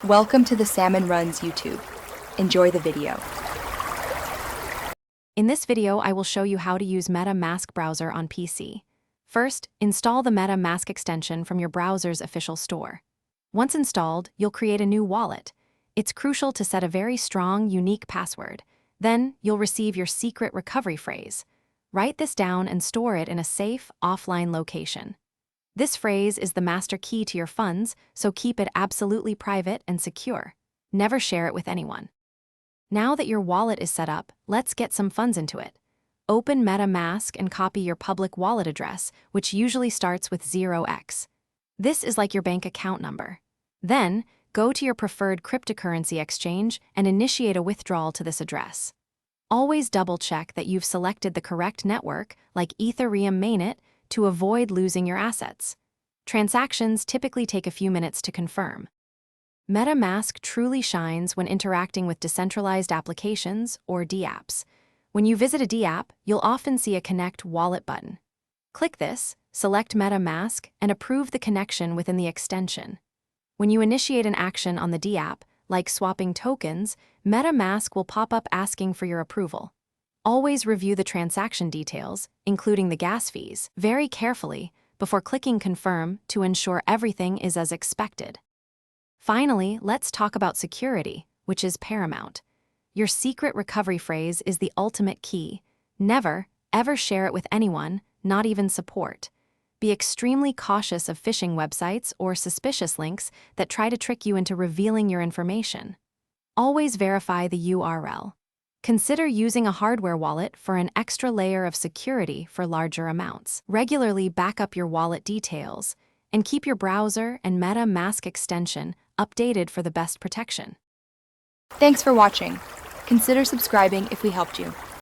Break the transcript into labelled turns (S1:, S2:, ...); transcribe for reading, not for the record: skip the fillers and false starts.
S1: Welcome to the Salmon Runs YouTube. Enjoy the video.
S2: In this video, I will show you how to use MetaMask browser on PC. First, install the MetaMask extension from your browser's official store. Once installed, you'll create a new wallet. It's crucial to set a very strong, unique password. Then, you'll receive your secret recovery phrase. Write this down and store it in a safe, offline location. This phrase is the master key to your funds, so keep it absolutely private and secure. Never share it with anyone. Now that your wallet is set up, let's get some funds into it. Open MetaMask and copy your public wallet address, which usually starts with 0x. This is like your bank account number. Then, go to your preferred cryptocurrency exchange and initiate a withdrawal to this address. Always double-check that you've selected the correct network, like Ethereum mainnet, to avoid losing your assets. Transactions typically take a few minutes to confirm. MetaMask truly shines when interacting with decentralized applications, or dApps. When you visit a dApp, you'll often see a Connect Wallet button. Click this, select MetaMask, and approve the connection within the extension. When you initiate an action on the dApp, like swapping tokens, MetaMask will pop up asking for your approval. Always review the transaction details, including the gas fees, very carefully before clicking Confirm to ensure everything is as expected. Finally, let's talk about security, which is paramount. Your secret recovery phrase is the ultimate key. Never, ever share it with anyone, not even support. Be extremely cautious of phishing websites or suspicious links that try to trick you into revealing your information. Always verify the URL. Consider using a hardware wallet for an extra layer of security for larger amounts. Regularly back up your wallet details, and keep your browser and MetaMask extension updated for the best protection.
S1: Thanks for watching. Consider subscribing if we helped you.